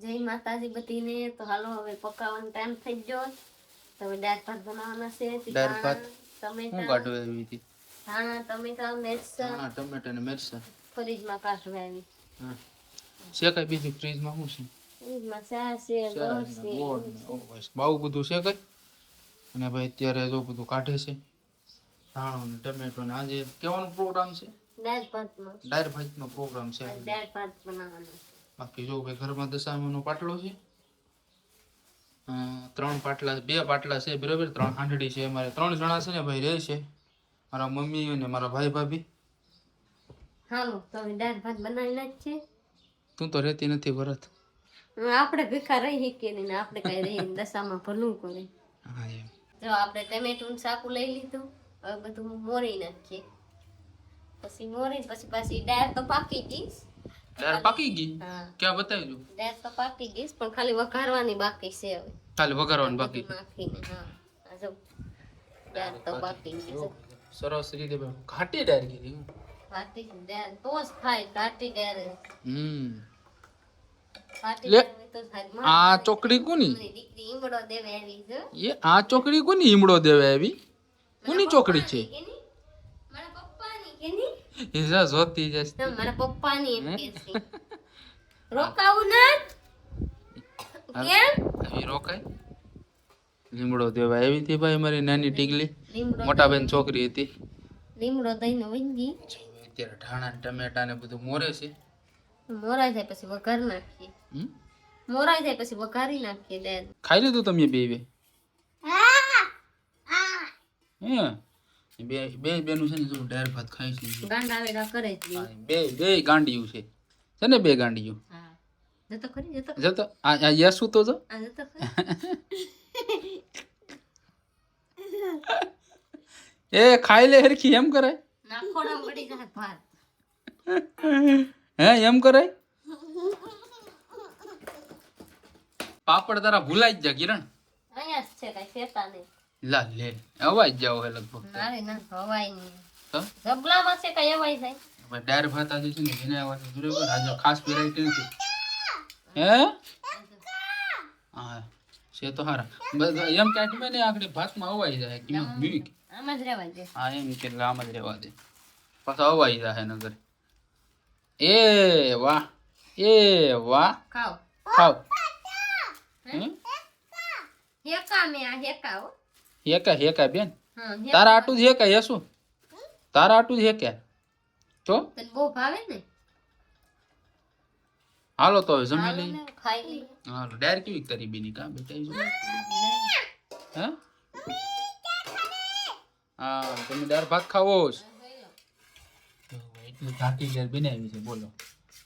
જય માતાજી બતીને. તો હાલો હવે પકાવવાનો ટાઈમ થઈ ગયો. તો હવે દાળ ભાત બનાવવાના છે. દાળ ભાત ટમેટા હું કાઢવા આવી હતી? ધાણા ટમેટા મરચાં ધાણા ટમેટા ને મરચાં ફ્રીજમાં કાઢવા આવી. હા છે કઈ બીજું ફ્રીજમાં શું છે? ફ્રીજમાં ચા છે, ગોળ છે, ગોળ ને બસ બહુ બધું છે કઈ. અને ભાઈ અત્યારે જો બધું કાઢે છે ધાણો ને ટમેટો ને. આજે કેવાનો પ્રોગ્રામ છે? દાળ ભાતનો. દાળ ભાતનો પ્રોગ્રામ છે. દાળ ભાત બનાવવાનો. બાકી જો ભાઈ ઘરમાં દશામાનો પાટલો છે, 3 પાટલા 2 પાટલા છે બરાબર. 3 હાંડડી છે. અમારે 3 જણા છે ને ભાઈ રહે છે, મારા મમ્મી અને મારા ભાઈ ભાભી. હાલો તો હવે દાળ ભાત બનાવી નાખીએ. તું તો રહેતી નથી ભરત. આપણે ભીખા રહી શકીએ નહીં ને આપણે કઈ રહી દશામાં ભલું કરે. હા એમ. જો આપણે ટમેટું સાકું લઈ લીધું. હવે બધું મોરી નાખીએ. પછી મોરી પછી પાછી દાળ તો પાકી ગઈ. દાળ પાકી ગઈ? હા ક્યાં બતાવી દઉં? દાળ તો પાકી ગઈ પણ ખાલી વઘારવાની બાકી છે હવે. ખાલી વઘારવાની બાકી. નાખીને હા આ જો દાળ તો પાકી ગઈ છે. સરસ રીતે ઘાટી દાળ કીધી. ઘાટી દાળ તો જ ખાય ઘાટી દાળ. ઘાટી લે દાળ તો થાય. આ ચોકડી કોની? દીકરી ઈમડો દેવે આવી છે. એ આ ચોકડી કોની ઈમડો દેવે આવી? કોની ચોકડી છે? મારા પપ્પાની કે ની? એ જા જોતી જશે. મારા પપ્પાની એમ કે છે. રોકાવું ના કેમ? એ રોકાય. લીમડો દેવા આવી હતી ભાઈ મારી નાની ટીકલી. લીમડો મોટા બેન છોકરી હતી. લીમડો દઈને વંગી અત્યારે ધાણા ટમેટા ને બધું મોરે છે. મોરાઈ જાય પછી વઘાર નાખીએ. મોરાઈ જાય પછી વઘારી નાખીએ દાળ. ખાઈ લીધું તમે બે? હે બે બેનું છે ને જો દાળ ભાત ખાય છે. ગાંડા વેડા કરે છે. બે ગાંડિયું છે ને બે ગાંડિયું. હા જતો ખરી જતો જતો આ યસુ તો જો આ જતો ખરી. એ ખાઈ લે હરખી એમ કરાય? નાખોડા પડી જાય ભાત. હે એમ કરાય? પાપડ તારા ભૂલાઈ જ જા કિરણ. અહીંયા જ છે કઈ શેતા નહીં. લા લે અવાજ જાવ હે લગભગ. નારે ના હવાય નહીં. તો જબલામાં છે કઈ હવાય જાય. હવે દાળ ભાત આજે છે ને જેને આવા બરોબર આજે ખાસ વેરાયટી નથી. હે હા છે તો હારા એમ કે આટમે ને આગળ ભાતમાં અવાઈ જાય કે મ્યુઝિક. આમાં જ રહેવાય છે. હા એમ કે આમ જ રહેવા દે પાછો અવાઈ જાય નગર. એ વાહ ખાઓ ખાવ. હેકા મે આ હેકા હો. હેકા બેન હા તારા આટું જ હેકા યસુ તારા આટું જ હેકા તો તને બહુ ભાવે ને. હાલો તો હવે જમી લઈ. ખાઈ લઈ. હાલો ડાયર કેવી કરી બેની કા બેટા હે હા તમે દાળ ભાત ખાવો છો? એટલી ઘાટી દાળ બનાવી છે બોલો.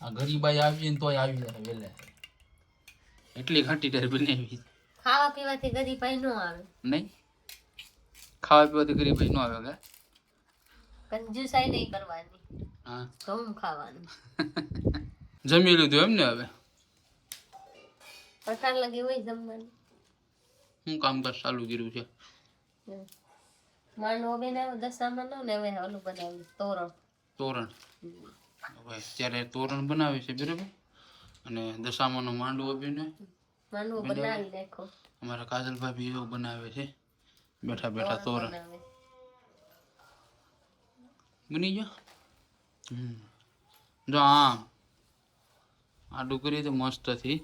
આ ગરીબાઈ આવી ને તોય આવી જાય વેલે. એટલી ઘાટી દાળ બનાવી છે. ખાવા પીવાથી ગરીબાઈ નો આવે. નહીં ખાવા પીવાથી ગરીબાઈ ન આવે કે કંજુસાઈ નહીં કરવાની. હા ધૂમ ખાવાનું. જમી લીધું એમ ને? હવે પસાર લગી હોય જમવાનું. હું કામકાજ ચાલુ કર્યું છે? માંડવો બનાવ્યો દશામાં નો ને હવે ઓલું બનાવ્યું તોરણ. તોરણ હવે અત્યારે તોરણ બનાવે છે બરાબર. અને દશામાનો માંડવો બને માંડવો બનાવી નાખો. અમારા કાજલ ભાભી એવું બનાવે છે બેઠા બેઠા તોરણ બનાવે. બની ગયો. જો આ ડુંગળી તો મસ્ત હતી.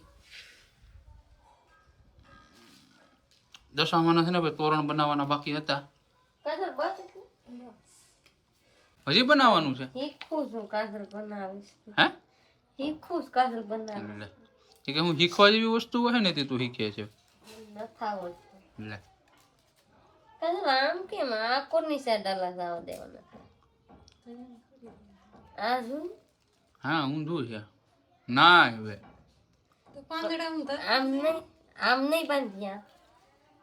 દશામાના છે ને ભાઈ તોરણ બનાવવાના બાકી હતા. કાજલ બસ હજી બનાવવાનું છે? શીખું છું કાજલ બનાવીશ. હે શીખું છું કાજલ બનાવીશ. લે કે હું શીખવા જેવી વસ્તુ હોય ને તે તું શીખે છે. નથી આવડતું. લે કાજલ આમ કેમ આ કોની સાઈડ ડાલા જવા દેવાના? આ શું હા હું જોઉં છે ના હવે આમ નહીં બાંધી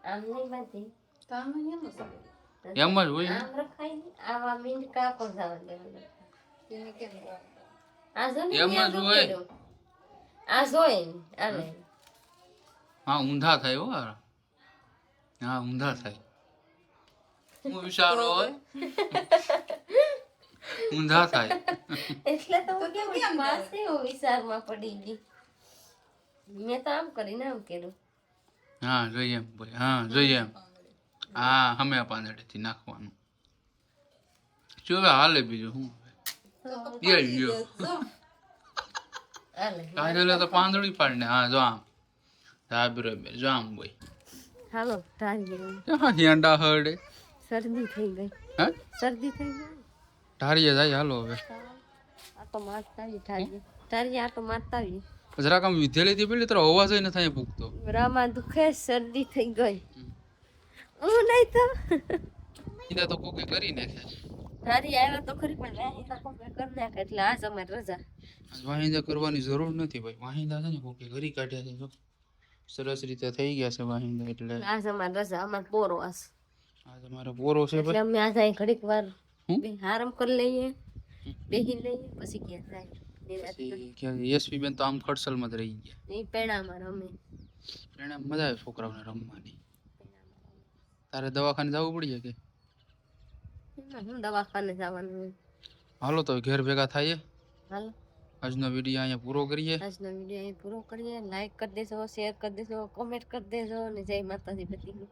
આમ નહીં બાંધી એમ જ હોય. આમ રખાય ને આવા મીંડકા કો જવા દેવાના. આ જો ને એમ જ હોય. આ જોઈ ને આને હા ઊંધા થાય હો. હા ઊંધા થાય. હું વિચારો હોય ઊંધા થાય એટલે તો હું કેમ પાસે વિચારમાં પડી ગઈ. મેં તો આમ કરીને આમ કર્યું. હા જોઈએ એમ ભાઈ, હા જોઈએ એમ. હા અમે પાંદડેથી નાખવાનું. શું હવે હાલે બીજું શું હવે? હાલે. કાજલે તો પાંદડી પાડને. હા જો આમ હા બરોબર જો આમ ભાઈ. હાલો ઢારીએ. ક્યાં હિંડા હરડે? શરદી થઈ ગઈ. હે શરદી થઈ ગઈ. ઢારીએ જાય હાલો હવે. આ તો મારતા આવી ઢારીએ. ઢારીએ આ તો મારતા આવી. જરાક આમ વિધેલી થી પેલી તારો અવાજ ય ન થાય ભૂખતો. રામાં દુખે શરદી થઈ ગઈ. હું નહીં તો ઈદા તો કોકે કરી નાખે. ઢારી આવ્યા તો ખરી પણ વાહિંદા કોકે કરી નાખે એટલે આજ અમારે રજા. આજ વાહિંદા કરવાની જરૂર નથી ભાઈ. વાહિંદા છે ને કોકે કરી કાઢ્યા છે જો. સરસ રીતે થઈ ગયા છે વાહિંદા એટલે આજ અમારે રજા અમારે પોરો આજ. આજ અમારો પોરો છે એટલે ભાઈ. અમે આજ અહીં ઘડીક વાર હું? આરામ કરી લઈએ બેહી લઈએ પછી ક્યાં જાય. પછી કે એસપી બેન તો આમ ખડસલમાં જ રહી ગયા. એ પેણામાં રમે. એને મજા આવે છોકરાઓને રમવાની. તારે દવાખાને જવું પડી કે? એમાં હું દવાખાને જવાનું હોય. હાલો તો ઘેર ભેગા થાય. હાલો આજનો વિડીયો અહીંયા પૂરો કરીએ. આજનો વિડીયો અહીં પૂરો કરીએ. લાઈક કરી દેજો, શેર કરી દેજો, કોમેન્ટ કરી દેજો અને જય માતાજી બધી.